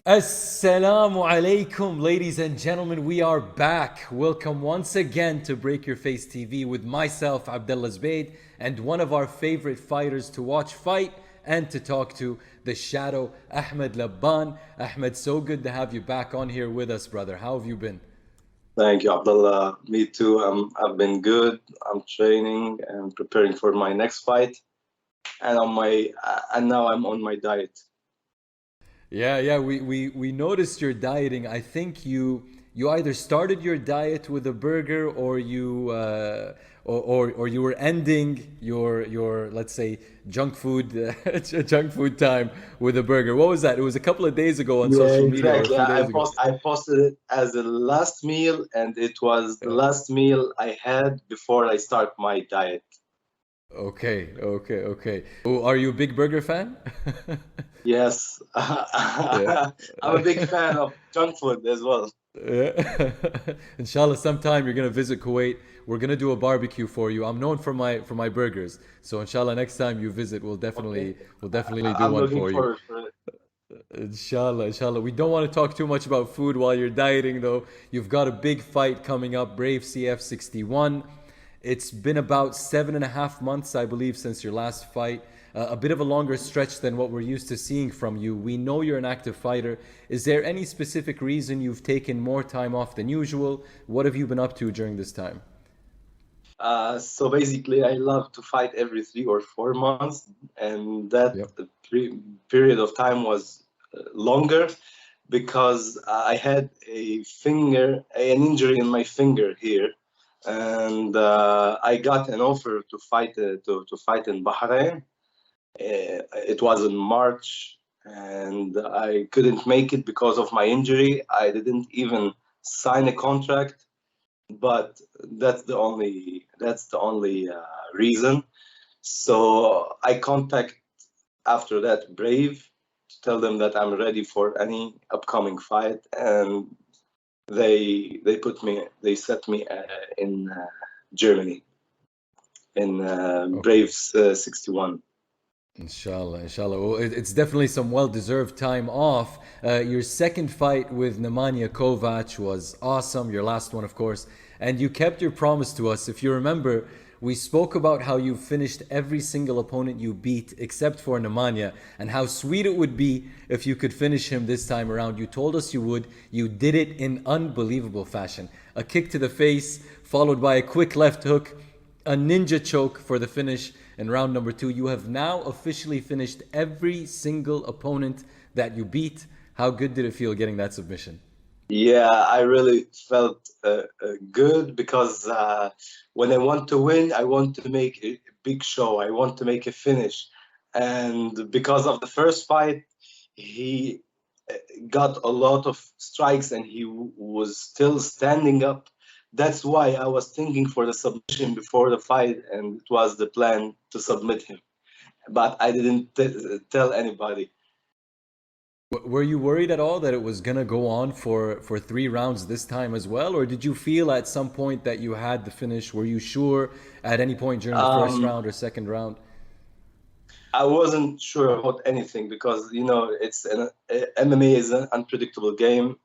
Assalamu alaikum, ladies and gentlemen. We are back. Welcome once again to Break Your Face TV with myself, Abdullah Zbayd, and one of our favorite fighters to watch fight and to talk to, the shadow, Ahmed Labban. Ahmed, so good to have you back on here with us, brother. How have you been? Thank you, Abdullah. Me too. I've been good. I'm training and preparing for my next fight, and now I'm on my diet. Yeah. We noticed your dieting. I think you either started your diet with a burger or you or you were ending your let's say junk food junk food time with a burger. What was that? It was a couple of days ago on social media. Exactly. Or a few days ago. I posted it as the last meal, and it was the last meal I had before I start my diet. Okay. Oh, are you a big burger fan? Yes, Yeah. I'm a big fan of junk food as well. Yeah. Inshallah, sometime you're gonna visit Kuwait. We're gonna do a barbecue for you. I'm known for my burgers, so inshallah, next time you visit, Okay, we'll definitely do I'm one looking for you. forward for it. Inshallah. We don't want to talk too much about food while you're dieting, though. You've got a big fight coming up, Brave CF 61. It's been about 7.5 months, I believe, since your last fight. A bit of a longer stretch than what we're used to seeing from you. We know you're an active fighter. Is there any specific reason you've taken more time off than usual? What have you been up to during this time? So basically, I love to fight every 3 or 4 months, and that Yep. period of time was longer because I had an injury in my finger here, and I got an offer to fight in Bahrain. It was in March, and I couldn't make it because of my injury. I didn't even sign a contract, but that's the only reason. So I contact after that Brave to tell them that I'm ready for any upcoming fight, and they set me in Germany in Okay. Braves 61. Inshallah. Well, it's definitely some well-deserved time off. Your second fight with Nemanja Kovach was awesome. Your last one, of course. And you kept your promise to us. If you remember, we spoke about how you finished every single opponent you beat except for Nemanja and how sweet it would be if you could finish him this time around. You told us you would. You did it in unbelievable fashion. A kick to the face, followed by a quick left hook, a ninja choke for the finish in round number 2. You have now officially finished every single opponent that you beat. How good did it feel getting that submission? Yeah, I really felt good because when I want to win, I want to make a big show. I want to make a finish. And because of the first fight, he got a lot of strikes and he was still standing up. That's why I was thinking for the submission before the fight, and it was the plan to submit him. But I didn't tell anybody. Were you worried at all that it was going to go on for 3 rounds this time as well? Or did you feel at some point that you had the finish? Were you sure at any point during the first Um, round or second round? I wasn't sure about anything because MMA is an unpredictable game.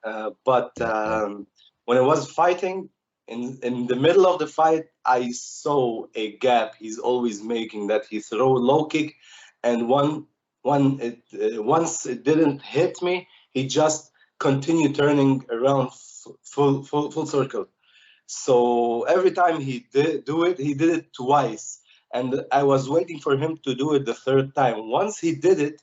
But Yeah. when I was fighting, in the middle of the fight, I saw a gap he's always making, that he throw low kick, and once it didn't hit me, he just continued turning around full circle. So every time he did do it, he did it twice. And I was waiting for him to do it the third time. Once he did it,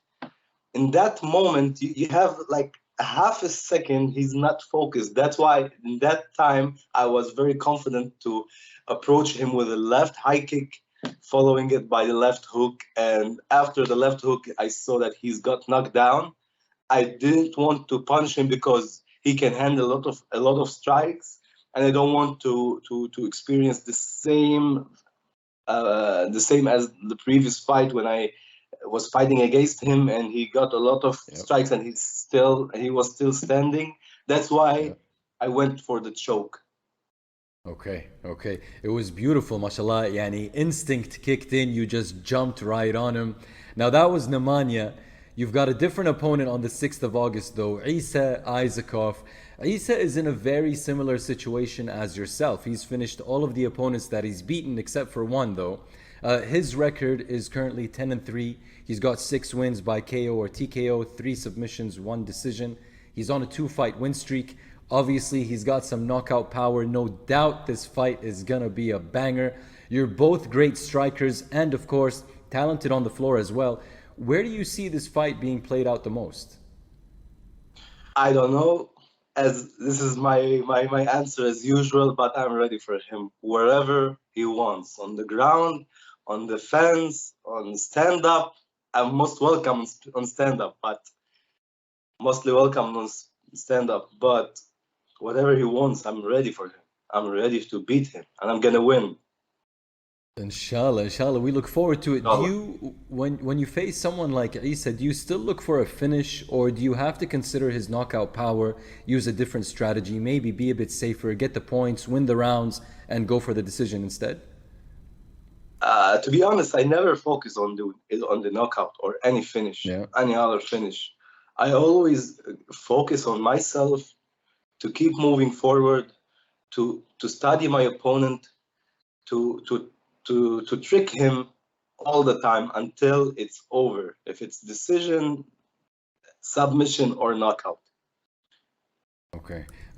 in that moment, you have like a half a second, he's not focused. That's why in that time, I was very confident to approach him with a left high kick, following it by the left hook. And after the left hook, I saw that he's got knocked down. I didn't want to punch him because he can handle a lot of strikes, and I don't want to experience the same as the previous fight when I was fighting against him and he got a lot of Yep. strikes and he was still standing. That's Yeah. why I went for the choke. Okay. It was beautiful, mashallah. Yani instinct kicked in. You just jumped right on him. Now that was Nemanja. You've got a different opponent on the 6th of August, though, Issa Isakov. Issa is in a very similar situation as yourself. He's finished all of the opponents that he's beaten, except for one, though. His record is currently 10-3. He's got 6 wins by KO or TKO, 3 submissions, 1 decision. He's on a 2-fight win streak. Obviously, he's got some knockout power. No doubt this fight is gonna be a banger. You're both great strikers and, of course, talented on the floor as well. Where do you see this fight being played out the most? I don't know, as this is my answer as usual, but I'm ready for him wherever he wants, on the ground, on the fence, on stand-up. I'm most welcome on stand-up, but mostly welcome on stand-up. But whatever he wants, I'm ready for him. I'm ready to beat him, and I'm gonna win. Inshallah, we look forward to it. Do you, when you face someone like Issa, do you still look for a finish, or do you have to consider his knockout power, use a different strategy, maybe be a bit safer, get the points, win the rounds, and go for the decision instead? To be honest, I never focus on the knockout or any finish, any other finish. I always focus on myself, to keep moving forward, to study my opponent, to trick him all the time until it's over, if it's decision, submission, or knockout.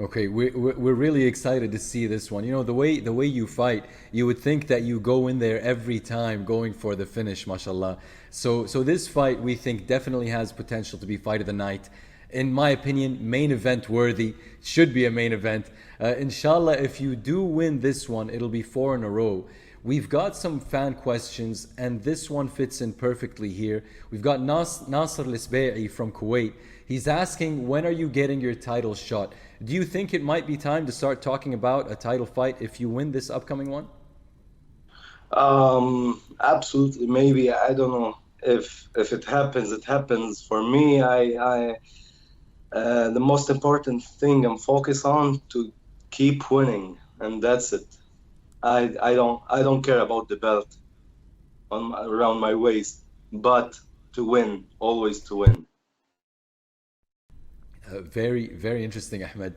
Okay, we're really excited to see this one. You know, the way you fight, you would think that you go in there every time going for the finish, mashallah. So this fight, we think, definitely has potential to be fight of the night. In my opinion, main event worthy, should be a main event. Inshallah, if you do win this one, it'll be 4 in a row. We've got some fan questions, and this one fits in perfectly here. We've got Nasser Lisbei from Kuwait. He's asking, when are you getting your title shot? Do you think it might be time to start talking about a title fight if you win this upcoming one? Absolutely, maybe. I don't know. If it happens, it happens. For me, the most important thing I'm focused on to keep winning, and that's it. I don't care about the belt around my waist, but to win, always to win. Very, very interesting, Ahmed.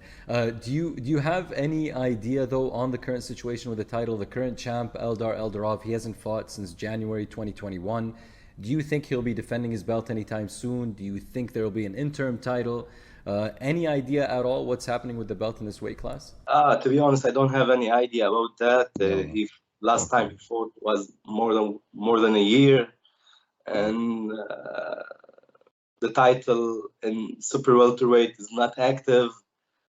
Do you have any idea though on the current situation with the title? The current champ, Eldar Eldarov, he hasn't fought since January 2021. Do you think he'll be defending his belt anytime soon? Do you think there will be an interim title? Any idea at all what's happening with the belt in this weight class? To be honest, I don't have any idea about that. Last time he fought was more than a year, and the title in super welterweight is not active,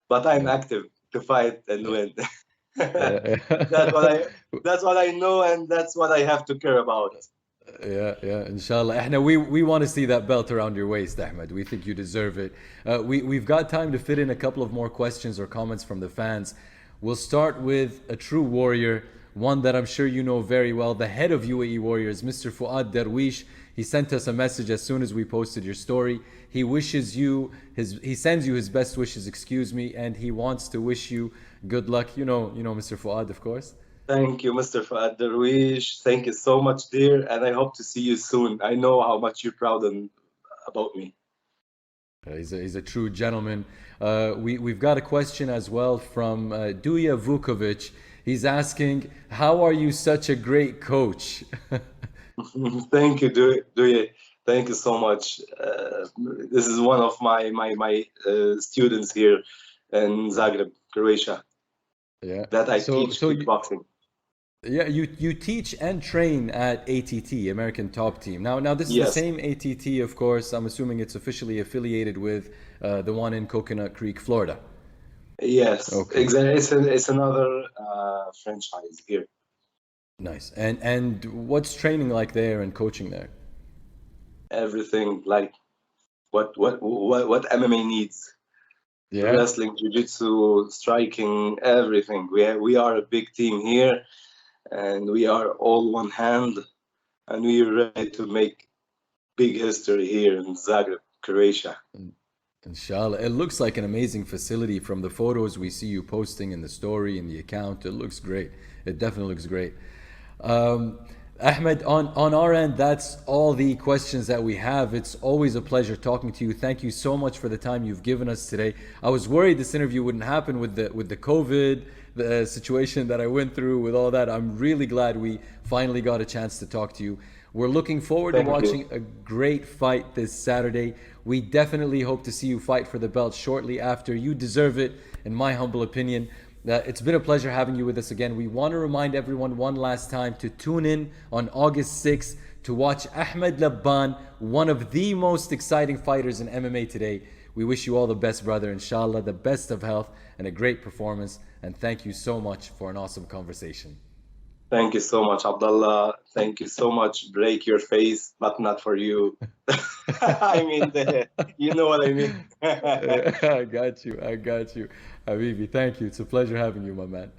but I'm active to fight and win. That's what I know, and that's what I have to care about. Yeah, inshallah. We want to see that belt around your waist, Ahmed. We think you deserve it. We've got time to fit in a couple of more questions or comments from the fans. We'll start with a true warrior, one that I'm sure you know very well, the head of UAE Warriors, Mr. Fuad Darwish. He sent us a message as soon as we posted your story. He wishes you he sends you his best wishes, and he wants to wish you good luck. You know Mr. Fuad, of course. Thank you, Mr. Fuad Darwish. Thank you so much, dear, and I hope to see you soon. I know how much you're proud about me. He's a true gentleman. We've got a question as well from Duya Vukovic. He's asking, how are you such a great coach? Thank you, Duya. Thank you so much. This is one of my students here in Zagreb, Croatia. Yeah. That I teach kickboxing. Yeah, you teach and train at ATT, American Top Team. Now this is the same ATT, of course. I'm assuming it's officially affiliated with the one in Coconut Creek, Florida. Yes, okay. Exactly. It's another franchise here. Nice. And what's training like there and coaching there? Everything like what MMA needs. Yeah. Wrestling, jiu-jitsu, striking, everything. We are a big team here, and we are all one hand, and we are ready to make big history here in Zagreb, Croatia. Inshallah. It looks like an amazing facility from the photos we see you posting in the story, in the account. It looks great. It definitely looks great. Ahmed, on our end, that's all the questions that we have. It's always a pleasure talking to you. Thank you so much for the time you've given us today. I was worried this interview wouldn't happen with the COVID, the situation that I went through with all that. I'm really glad we finally got a chance to talk to you. We're looking forward to watching a great fight this Saturday. We definitely hope to see you fight for the belt shortly after. You deserve it, in my humble opinion. It's been a pleasure having you with us again. We want to remind everyone one last time to tune in on August 6th to watch Ahmed Labban, one of the most exciting fighters in MMA today. We wish you all the best, brother. Inshallah, the best of health and a great performance. And thank you so much for an awesome conversation. Thank you so much, Abdullah. Thank you so much. Break your face, but not for you. I mean, you know what I mean. I got you. Habibi, thank you. It's a pleasure having you, my man.